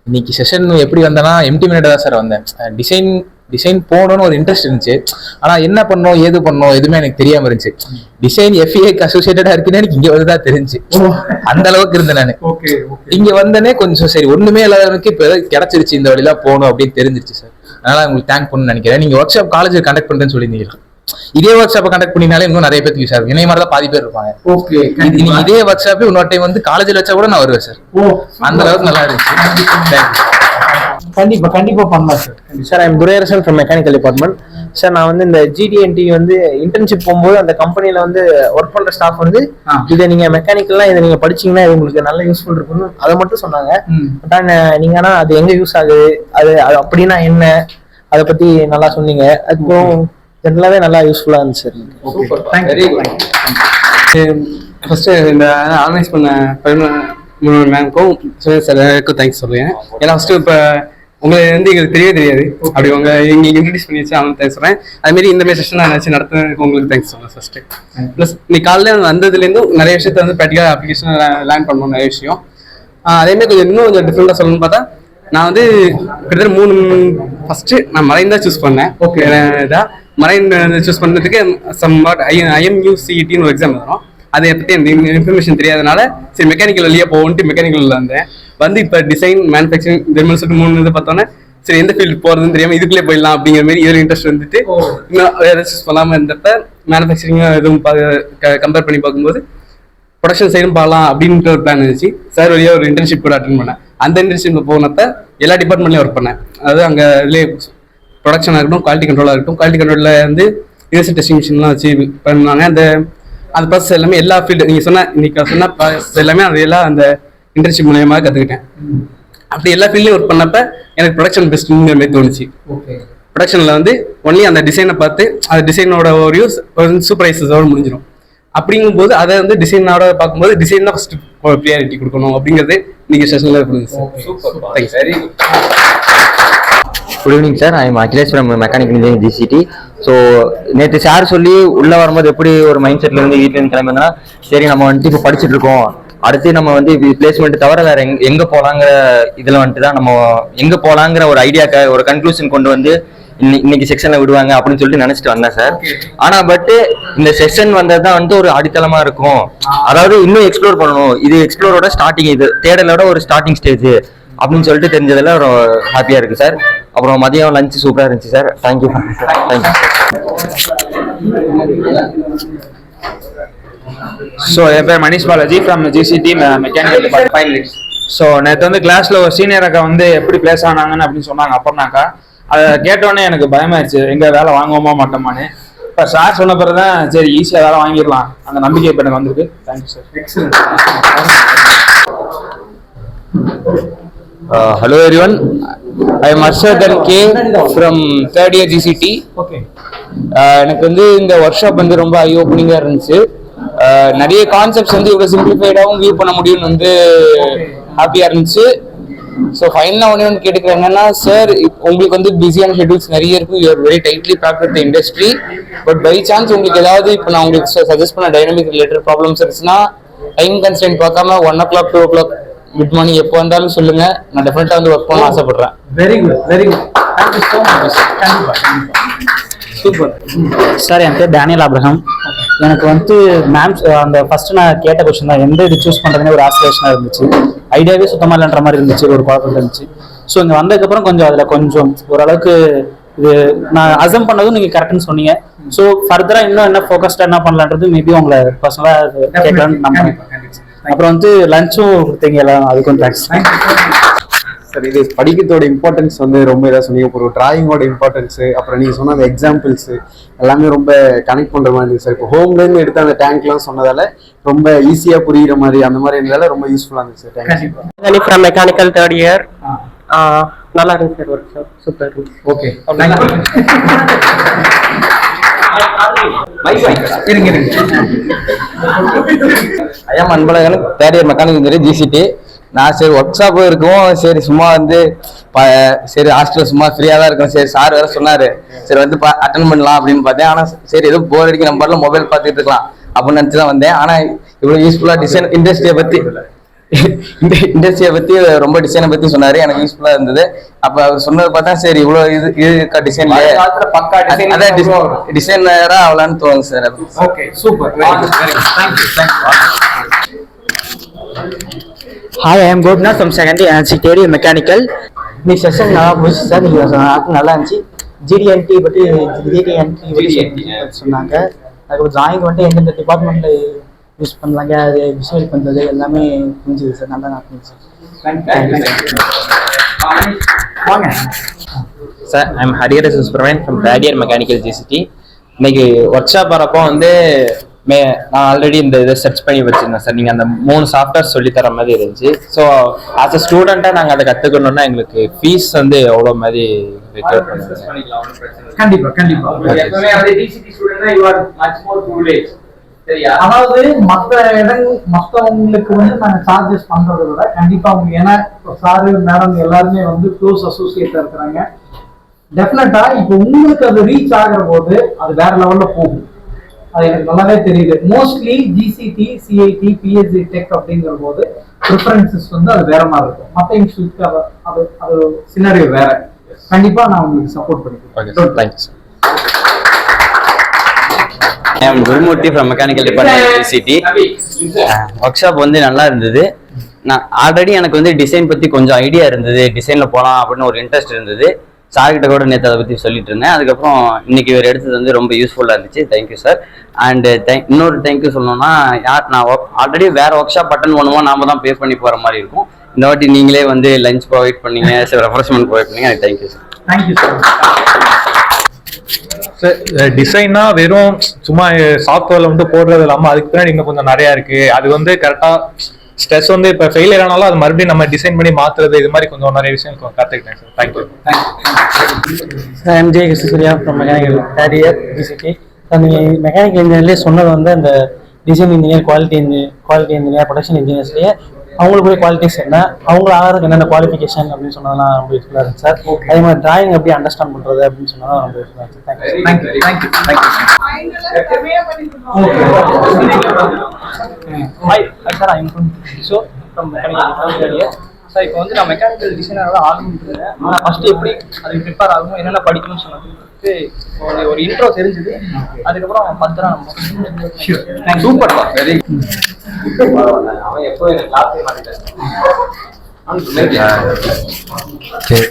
இன்னைக்கு செஷன் எப்படி வந்தேன்னா எம்டி மினிட் தான் சார் வந்தேன். டிசைன் போகணும்னு ஒரு இன்ட்ரெஸ்ட் இருந்துச்சு. ஆனால் என்ன பண்ணோம் ஏது பண்ணோம் எதுவுமே எனக்கு தெரியாமல் இருந்துச்சு. டிசைன் எஃப்ஏக்கு அசோசியேட்டடாக இருக்குன்னு எனக்கு இங்கே வந்து தான் தெரிஞ்சு அந்த அளவுக்கு இருந்தேன் நான். இங்கே வந்தனே கொஞ்சம் சரி ஒன்றுமே இல்லாதவனுக்கு இப்போ கிடைச்சிருச்சு இந்த வழியெல்லாம் போகணும் அப்படின்னு தெரிஞ்சிருச்சு சார். அதனால உங்களுக்கு தேங்க் பண்ணணும்னு நினைக்கிறேன். நீங்கள் ஒர்க் ஷாப் காலேஜ் கண்டக்ட் பண்ணுறேன்னு சொல்லியிருந்தீங்க. இதே ஒர்க் ஷாப்பை கண்டக்ட் பண்ணினாலே இன்னும் நிறைய பேருக்கு யூஸ் ஆகும். என்னை மாதிரி தான் பாதி பேர் இருப்பாங்க. இதே ஒர்க் ஷாப் இன்னொரு டைம் வந்து காலேஜில் வச்சா கூட நான் வருவேன் சார். அந்த அளவுக்கு நல்லா இருந்துச்சு. கண்டிப்பா பண்ணலாம் sir. Sir I am Duraiarasan from mechanical department. Sir நான் வந்து இந்த ஜிடிஎன்டி வந்து இன்டர்ன்ஷிப் போகும்போது அந்த கம்பெனில வந்து ஒர்க் பண்ற ஸ்டாஃப் வந்து இதை நீங்க மெக்கானிக்கல்லாம் இதை நீங்க படிச்சீங்கன்னா இது உங்களுக்கு நல்ல யூஸ்ஃபுல் இருக்குன்னு அதை மட்டும் சொன்னாங்க. பட் நீங்க ஆனா அது எங்க யூஸ் ஆகுது அது அப்படின்னா என்ன அதை பத்தி நல்லா சொன்னீங்க. அதுக்கும் ஜெனரலாவே நல்லா யூஸ்ஃபுல்லா இருந்துச்சு சார். Very good. ஃபர்ஸ்ட் இந்த ஆர்கனைஸ் பண்ண மேம்க்கும் சாருக்கும் தேங்க்ஸ் சொல்லுவேன். ஏன்னா ஃபர்ஸ்ட் இப்போ உங்களை வந்து எங்களுக்கு தெரியவே தெரியாது. அப்படி உங்க இங்கே இன்ட்ரடியூஸ் பண்ணி வச்சு அவங்களுக்கு தேங்க்ஸ் சொல்றேன். அதுமாரி இந்த மாதிரி செஷன் நான் நினச்சி நடத்துறதுக்கு உங்களுக்கு தேங்க்ஸ் சொல்றேன் ஃபர்ஸ்ட். ப்ளஸ் நீ காலையில் வந்ததுலேருந்து நிறைய விஷயத்த வந்து ப்ராக்டிக்கல் அப்ளிகேஷன் லேர்ன் பண்ணணும் நிறைய விஷயம். அதேமாதிரி கொஞ்சம் டிஃப்ரெண்டாக சொல்லணும்னு பார்த்தா நான் வந்து கிட்டத்தட்ட ஃபர்ஸ்ட் நான் மரைன் தான் சூஸ் பண்ணேன். ஓகே இதான் மரைன் சூஸ் பண்ணுறதுக்கு IMUCETன்னு ஒரு எக்ஸாம் எழுதுறோம். அதை பற்றி அந்த இன்ஃபர்மேஷன் தெரியாதனால சரி மெக்கானிக்கல் வழியாக போகணுன்ட்டு மெக்கானிக்கல் வந்தேன். வந்து இப்போ டிசைன் மேனுஃபேக்சரிங் இந்த மாதிரி சொல்லிட்டு 3 இது பார்த்தோன்னே சரி எந்த ஃபீல்டு போகிறதுன்னு தெரியாமல் இதுக்குள்ளே போயிடலாம் அப்படிங்கிற மாதிரி இதில் இன்ட்ரெஸ்ட் வந்துட்டு இன்னும் வேறு சூஸ் பண்ணாமல் இருந்தப்ப மேனுஃபேக்சரிங்காக எதுவும் கம்பேர் பண்ணி பார்க்கும்போது ப்ரொடக்ஷன் சைடும் பார்க்கலாம் அப்படின்ற ஒரு பிளான் இருந்துச்சு. சார் வழியாக ஒரு இன்டர்ன்ஷிப் கூட அட்டென்ட் பண்ணேன். அந்த இன்டர்ன்ஷிப் போனப்போ எல்லா டிபார்ட்மெண்ட்லையும் ஒர்க் பண்ணேன். அதாவது அங்கே இதுலேயே ப்ரொடக்ஷனாக இருக்கட்டும் குவாலிட்டி கண்ட்ரோலாக இருக்கட்டும். குவாலிட்டி கண்ட்ரோலில் வந்து யூனிவர்சல் டெஸ்டிங் மிஷின்லாம் வச்சு பண்ணுவாங்க. அந்த ப்ராசஸ் எல்லாமே எல்லா ஃபீல்டு நீங்கள் சொன்ன ப்ராசஸ் எல்லாமே அதெல்லாம் அந்த இன்டர்ன்ஷிப் மூலயமா கற்றுக்கிட்டேன். அப்படி எல்லா ஃபீல்ட்லையும் ஒர்க் பண்ணப்ப எனக்கு ப்ரொடக்ஷன் பெஸ்ட்டுங்கிற மாதிரி தோணுச்சு. ப்ரொடக்ஷனில் வந்து ஒன்லி அந்த டிசைனை பார்த்து அந்த டிசைனோட ஒரு யூஸ் ஒரு சூப்பர்வைசர்ஸோடு முடிஞ்சிடும். அப்படிங்கும்போது அதை வந்து டிசைனோட பார்க்கும்போது டிசைன் தான் ஃபர்ஸ்ட் ப்ரியாரிட்டி கொடுக்கணும் அப்படிங்கிறது நீங்கள் செஷனில் புரியுது sir. Super thanks. Very good. Good evening sir. I am Akhilesh from mechanical engineering GCT. So நேற்று சார் சொல்லி உள்ளே வரும்போது எப்படி ஒரு மைண்ட் செட்டில் இருந்து வீட்டிலேருந்து கிளம்புனா சரி நம்ம வந்துட்டு இப்போ படிச்சுட்டு இருக்கோம் அடுத்து நம்ம வந்து பிளேஸ்மெண்ட் தவிர வேற எங்கே போகலாங்கிற இதில் வந்துட்டு தான் நம்ம எங்கே போகலாங்கிற ஒரு ஐடியாக்க ஒரு கன்க்ளூஷன் கொண்டு வந்து இன்னைக்கு செக்ஷன்ல விடுவாங்க அப்படின்னு சொல்லிட்டு நினைச்சிட்டு வந்தேன் சார். ஆனா பட் இந்த செக்ஷன் வந்ததுதான் வந்து ஒரு அடித்தளமா இருக்கும். அதாவது இன்னும் எக்ஸ்ப்ளோர் பண்ணணும். இது எக்ஸ்ப்ளோரோட ஸ்டார்டிங், இது தேடலோட ஒரு ஸ்டார்டிங் ஸ்டேஜ் அப்படின்னு சொல்லிட்டு தெரிஞ்சதுல ஒரு ஹாப்பியா இருக்கு சார். அப்புறம் மதியம் லஞ்ச் சூப்பரா இருந்துச்சு sir. Thank you sir. Thank you. So என் பேர் Manish Balaji from GCT mechanical department. So நேற்று வந்து கிளாஸ்ல ஒரு சீனியர் அக்கா வந்து எப்படி பிளேஸ் ஆனாங்கன்னு அப்படின்னு சொன்னாங்க. அப்புறம்னாக்கா அதை கேட்டோடனே எனக்கு பயமாயிருச்சு, எங்க வேலை வாங்குவோமா மாட்டோமான்னு. இப்போ சார் சொன்ன பிறகு தான் சரி ஈஸியாக வேலை வாங்கிடலாம் அந்த நம்பிக்கை இப்போ எனக்கு வந்திருக்கு. Thank you sir. Excellent. Hello everyone, I am Arshad K from 3rd year GCT. எனக்கு வந்து இந்த ஒர்க் ஷாப் வந்து ரொம்ப ஐ ஓப்பனிங்காக இருந்துச்சு. நிறைய கான்செப்ட்ஸ் வந்து இவ்வளோ சிம்பிளிஃபைடாகவும் வியூ பண்ண முடியும்னு வந்து ஹாப்பியாக இருந்துச்சு. ஸோ ஃபைனலாக ஒன்று கேட்டுக்கிறேன் என்னன்னா சார், உங்களுக்கு வந்து பிஸியான ஷெட்யூல்ஸ் நிறைய இருக்கும். You are very tightly packed with the industry. But by chance உங்களுக்கு ஏதாவது இப்போ நான் உங்களுக்கு சஜஸ்ட் பண்ண டைனமிக் ரிலேட்டட் ப்ராப்ளம்ஸ் இருந்துச்சுன்னா டைம் கன்ஸ்டன்ட் பார்க்காம 1 o'clock 2 o'clock குட் மார்னிங் எப்போ வந்தாலும் சொல்லுங்க. நான் டெஃபினட்டா வந்து ஒர்க் பண்ண ஆசைப்படுறேன். Very good, very good. Thank you so much. கண்டிப்பா சூப்பர் சார். என் பேர் டேனியல் ஆப்ரஹாம். எனக்கு வந்து மேம் அந்த ஃபர்ஸ்ட் நான் கேட்ட கொஸ்டின் தான் எந்த இது சூஸ் பண்ணுறதுனே ஒரு ஆஸ்பிரேஷனாக இருந்துச்சு. ஐடியாவே சுத்தமாக இல்லைன்ற மாதிரி இருந்துச்சு, ஒரு குழப்பம் இருந்துச்சு. ஸோ இங்கே வந்ததுக்கப்புறம் கொஞ்சம் அதில் கொஞ்சம் ஓரளவுக்கு இது நான் அசம் பண்ணதும் நீங்கள் கரெக்டுன்னு சொன்னீங்க. ஸோ ஃபர்தராக இன்னும் என்ன ஃபோக்கஸ்டாக என்ன பண்ணலான்றது மேபி உங்களை பர்சனலாக கேட்கலான்னு நம்புறேன். அப்புறம் வந்து லஞ்சும் கொடுத்தீங்க எல்லாம், அதுக்கும் தேங்க்ஸ் சார். இது படிக்கிறதோட இம்பார்ட்டன்ஸ் வந்து ரொம்ப இதாக சொன்னீங்க. ஒரு டிராயிங்கோட இம்பார்ட்டன்ஸு, அப்புறம் நீங்கள் சொன்ன அந்த எக்ஸாம்பிள்ஸு எல்லாமே ரொம்ப கனெக்ட் பண்ணுற மாதிரி இருந்துச்சு சார். இப்போ ஹோம்லேருந்து எடுத்து அந்த டேங்க்லாம் சொன்னதால ரொம்ப ஈஸியாக புரிகிற மாதிரி அந்த மாதிரி இருந்ததால ரொம்ப யூஸ்ஃபுல்லாக இருந்துச்சு sir. Thank you. From mechanical 3rd year. நல்லா இருந்துச்சு sir workshop. Super. Okay. ஐயா Anbazhagan 3rd year mechanical engineering GCT. நான் சரி ஒர்க் ஷாப் இருக்கும், சரி சும்மா வந்து சரி ஹாஸ்டல் சும்மா ஃப்ரீயாக தான் இருக்கும், சரி சார் வேற சொன்னாரு சரி வந்து அட்டன் பண்ணலாம் அப்படின்னு பார்த்தேன். ஆனால் சரி ஏதோ போர் அடிக்க நம்பர்ல மொபைல் பார்த்துட்டு இருக்கலாம் அப்படின்னு நினச்சி தான் வந்தேன். ஆனால் இவ்வளோ யூஸ்ஃபுல்லாக டிசைன் இண்டஸ்ட்ரியை பற்றி இந்த இண்டஸ்ட்ரியை பத்தி ரொம்ப டிசைனை பத்தி சொன்னாரு, எனக்கு யூஸ்ஃபுல்லா இருந்தது. அப்ப அவர் சொன்னதை பார்த்தா சரி இவ்வளவு இது டிசைன் பக்கா டிசைன் டிசைனரா ஆகலான்னு தோணுது sir. Okay super. Hi, I am Gopinath from second NCTD mechanical. இன்னைக்கு செஷன் நல்லா போச்சு சார். நீங்கள் நல்லா இருந்துச்சு. ஜிடிஎன்டி பற்றி சொன்னாங்க. அதுக்கப்புறம் டிராயிங் வந்துட்டு எந்தெந்த டிபார்ட்மெண்ட்டில் யூஸ் பண்ணலாங்க, அது விஷுவல் பண்ணுறது எல்லாமே புரிஞ்சுது சார். நல்லா இருந்துச்சு. வாங்க sir. I'm Harihara Subramanian from ரேடியர் மெக்கானிக்கல் ஜிசிடி. இன்னைக்கு ஒர்க் ஷாப் வரப்போ வந்து நான் ஆல்ரெடி இந்த இதை சர்ச் பண்ணி வச்சிருந்தேன் சார். நீங்கள் அந்த 3 சாஃப்ட்வேர் சொல்லி தர மாதிரி இருந்துச்சு. ஸோ ஆஸ் அ ஸ்டூடெண்ட்டாக நாங்கள் அதை கற்றுக்கணுன்னா எங்களுக்கு ஃபீஸ் வந்து எவ்வளோ மாதிரி ரெக்யூர் பண்ணுவோம்? கண்டிப்பா கண்டிப்பா. எப்பவுமே வந்து டிசிடி ஸ்டூடெண்ட்னா you are much more privilege. சரியா? அதாவது மற்றவங்களுக்கு வந்து நாங்க சார்ஜஸ் பண்றதை விட கண்டிப்பா அவங்க, ஏன்னா சாரு மேடம் எல்லாருமே வந்து க்ளோஸ் அசோசியேட்டா இருக்கிறாங்க. டெஃபினட்டா இப்போ உங்களுக்கு அது ரீச் ஆகிற போது அது வேற லெவல்ல போகும். அது எனக்கு நல்லாவே தெரியுது. Mostly GCT, CIT, PSC tech அப்படிங்கிற போது ப்ரிஃபரன்சஸ் வந்து அது வேற மாதிரி இருக்கும். மற்ற இன்ஸ்டியூட்க்கு அது சினாரியோ வேற. கண்டிப்பா நான் உங்களுக்கு சப்போர்ட் பண்ணிக்கிறேன். Thank you sir. I am Gurumurthy from mechanical department GCT. Workshop வந்து நல்லா இருந்தது. நான் ஆல்ரெடி எனக்கு வந்து டிசைன் பத்தி கொஞ்சம் ஐடியா இருந்தது, டிசைன்ல போகலாம் அப்படின்னு ஒரு இன்ட்ரெஸ்ட் இருந்தது. சார்கிட்ட கூட நேற்று அதை பற்றி சொல்லிட்டு இருந்தேன். அதுக்கப்புறம் இன்னைக்கு இவர் எடுத்தது வந்து ரொம்ப யூஸ்ஃபுல்லாக இருந்துச்சு. Thank you sir. அண்ட் இன்னொரு தேங்க்யூ சொல்லணும்னா, நான் ஆல்ரெடி வேற ஒர்க் ஷாப் அட்டன் பண்ணுவோம், நாம தான் பே பண்ணி போகிற மாதிரி இருக்கும். இந்த வாட்டி நீங்களே வந்து லஞ்ச் ப்ரொவைட் பண்ணீங்க, ரெஃப்ரெஷ்மெண்ட் ப்ரொவைட் பண்ணீங்க. எனக்கு thank you sir. Thank you sir. Sir டிசைனா வெறும் சும்மா சாஃப்ட்வேர்ல வந்து போடுறது இல்லாமல் அதுக்கு பின்னாடி இன்னும் கொஞ்சம் நிறையா இருக்கு. அது வந்து கரெக்டாக ஸ்ட்ரெஸ் வந்து இப்போ ஃபெயிலியர் ஆனாலும் அது மறுபடியும் நம்ம டிசைன் பண்ணி மாத்துறது, இது மாதிரி கொஞ்சம் நிறைய விஷயம் கற்றுக்கிட்டேன் sir. Thank you. MJ Krishnasurya from mechanical ரேடியர் ஜிசிடி. நீங்கள் மெக்கானிக்கல் இன்ஜினியர்லேயே சொன்னது வந்து அந்த design engineer, quality engineer, production இன்ஜினியர்ஸ்லேயே அவங்களுக்குரிய குவாலிட்டிஸ் என்ன, அவங்கள ஆகிறதுக்கு என்னென்ன குவாலிஃபிகேஷன் அப்படின்னு சொன்னதெல்லாம் ரொம்ப யூஸ்ஃபுல்லாக இருந்துச்சு சார். அதே மாதிரி டிராயிங் எப்படி அண்டர்ஸ்டாண்ட் பண்ணுறது அப்படின்னு சொன்னதான் ரொம்ப யூஸ்ஃபுல்லாக இருந்துச்சு. Sir I am Kishore from mechanical ரேடியர். சார் இப்போ வந்து நான் மெக்கானிக்கல் டிசைனராக ஆகணும்னு, ஆனால் ஃபஸ்ட்டு எப்படி அதுக்கு ப்ரிப்பேர் ஆகணும், என்னென்ன படிக்கணும்னு சொன்னது ஒரு இன்ட்ரோ தெரிஞ்சுது. அதுக்கப்புறம் ஃபர்தரா நம்ம சூப்பர். Very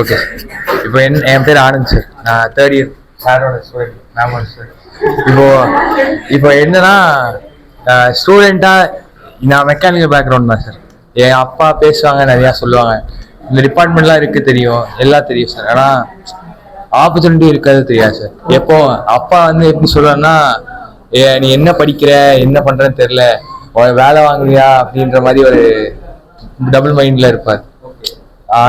okay. இப்போ என் பேர் ஆனந்த் சார். நான் 3rd இயர் சாரோட ஸ்டூடெண்ட், மேமோட ஸ்டூடெண்ட். இப்போ என்னன்னா ஸ்டூடெண்ட்டா நான் மெக்கானிக்கல் பேக்ரவுண்ட் தான் சார். என் அப்பா பேசுவாங்க, நிறையா சொல்லுவாங்க. இந்த டிபார்ட்மெண்ட்லாம் இருக்கு தெரியும், எல்லாம் தெரியும் சார். ஆனால் ஆப்பர்ச்சுனிட்டி இருக்காது தெரியாது சார். எப்போ அப்பா வந்து எப்படி சொல்லுவாங்கன்னா, நீ என்ன படிக்கிற, என்ன பண்றன்னு தெரியல, வேலை வாங்குறியா அப்படின்ற மாதிரி ஒரு டபுள் மைண்ட்ல இருப்பார்.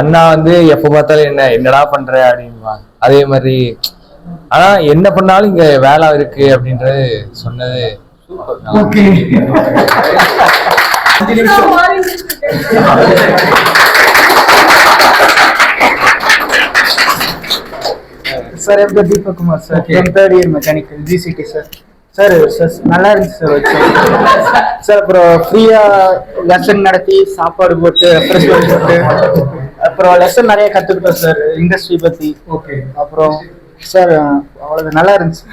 அண்ணா வந்து எப்போ பார்த்தாலும் என்னடா பண்ற அப்படின்வாங்க. அதே மாதிரி ஆனா என்ன பண்ணாலும் இங்க வேலை இருக்கு அப்படின்றது சொன்னது. Sir am Deepak Kumar sir, 3rd year mechanical GCT sir. Sir நல்லா இருந்துச்சு சார். சார் அப்புறம் ஃப்ரீயா லெசன் நடத்தி சாப்பாடு போட்டு ரெஃப்ரெஷ்மெண்ட் போட்டு அப்புறம் லெசன் நிறைய கற்றுக்கிட்டோம் சார் இண்டஸ்ட்ரி பற்றி. ஓகே. அப்புறம் சார் அவ்வளவு நல்லா இருந்துச்சு.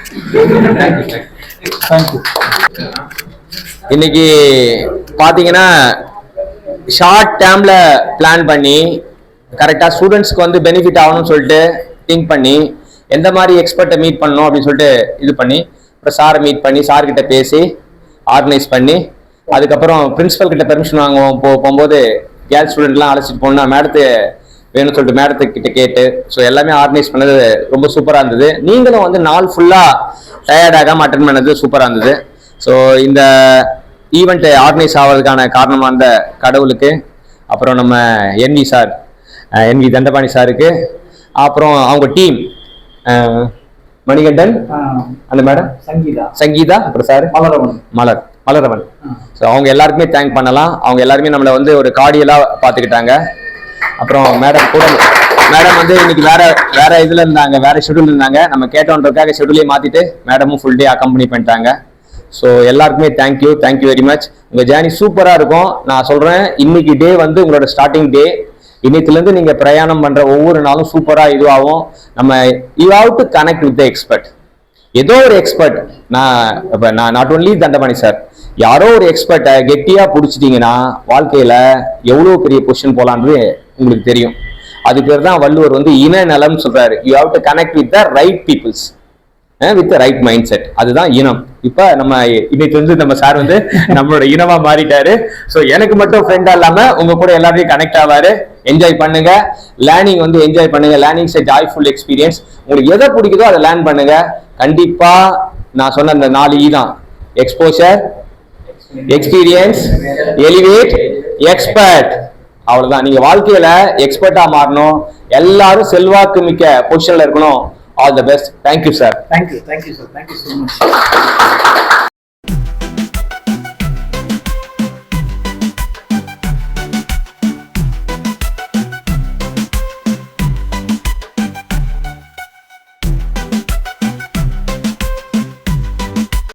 தேங்க்யூ. இன்னைக்கு பார்த்தீங்கன்னா ஷார்ட் டேர்ம்ல பிளான் பண்ணி கரெக்டாக ஸ்டூடெண்ட்ஸ்க்கு வந்து பெனிஃபிட் ஆகணும்னு சொல்லிட்டு திங்க் பண்ணி எந்த மாதிரி எக்ஸ்பர்ட்டை மீட் பண்ணணும் அப்படின்னு சொல்லிட்டு இது பண்ணி அப்புறம் சாரை மீட் பண்ணி சார்கிட்ட பேசி ஆர்கனைஸ் பண்ணி அதுக்கப்புறம் பிரின்சிபல் கிட்ட பெர்மிஷன் வாங்குவோம். போகும்போது கேர்ள்ஸ் ஸ்டூடெண்ட்லாம் அழைச்சிட்டு போகணும்னா மேடத்து வேணும்னு சொல்லிட்டு மேடத்துக்கிட்ட கேட்டு ஸோ எல்லாமே ஆர்கனைஸ் பண்ணது ரொம்ப சூப்பராக இருந்தது. நீங்களும் வந்து நாள் ஃபுல்லாக டயர்டாகாமல் அட்டன் பண்ணது சூப்பராக இருந்தது. ஸோ இந்த ஈவெண்ட் ஆர்கனைஸ் ஆகிறதுக்கான காரணமாக இருந்த கடவுளுக்கு, அப்புறம் நம்ம என்வி சார், என்வி தண்டபாணி சாருக்கு, அப்புறம் அவங்க டீம் மணிகண்டன், அந்த மேடம் சங்கீதா, அப்புறம் சார் மலரவன். ஸோ அவங்க எல்லாருக்குமே தேங்க் பண்ணலாம். அவங்க எல்லாருமே நம்மளை வந்து ஒரு கார்டியலாக பார்த்துக்கிட்டாங்க. அப்புறம் மேடம் வந்து இன்னைக்கு வேற இதுல இருந்தாங்க, வேற ஷெட்யூல் இருந்தாங்க. நம்ம கேட்டோன்றதுக்காக ஷெட்யூலே மாத்திட்டு மேடமும் ஃபுல் டே அக்கம்பெனி பண்ணிட்டாங்க. ஸோ எல்லாருக்குமே தேங்க்யூ வெரி மச். உங்க ஜேர்னி சூப்பரா இருக்கும். நான் சொல்றேன், இன்னைக்கு டே வந்து உங்களோட ஸ்டார்டிங் டே. இன்னைக்குலேருந்து நீங்க பிரயாணம் பண்ற ஒவ்வொரு நாளும் சூப்பரா இதுவாகும். நம்ம you have to connect with the expert. ஏதோ ஒரு எக்ஸ்பர்ட், நான் நாட் ஒன்லி தண்டபாணி சார், யாரோ ஒரு எக்ஸ்பர்ட்டை கெட்டியா பிடிச்சிட்டீங்கன்னா வாழ்க்கையில எவ்வளவு பெரிய பொசிஷன் போலான்றது உங்களுக்கு தெரியும். அது பேர் தான் வள்ளுவர் வந்து இன நலம் சொல்றாரு. You have to connect with the right peoples with right mindset. அதுதான் இனம். இப்ப நம்ம இன்னைக்கு வந்து நம்ம சார் வந்து நம்மளோட இனமா மாறிட்டாரு. ஸோ எனக்கு மட்டும் ஃப்ரெண்டா இல்லாம உங்க கூட எல்லாரையும் கனெக்ட் ஆவாரு. என்ஜாய் பண்ணுங்க, லேர்னிங் வந்து என்ஜாய் பண்ணுங்க. Learning is a joyful experience. உங்களுக்கு எதை பிடிக்குதோ அதை லேர்ன் பண்ணுங்க. கண்டிப்பா நான் சொன்ன அந்த 4 E தான்: எக்ஸ்போஷர், எக்ஸ்பீரியன்ஸ், எலிவேட், எக்ஸ்பர்ட். அவ்வளவுதான். நீங்க வாழ்க்கையில எக்ஸ்பர்ட்டா மாறணும். எல்லாரும் செல்வாக்கு மிக்க பொசிஷன்ல இருக்கணும். All the best. Thank you, sir. Thank you, sir. Thank you so much.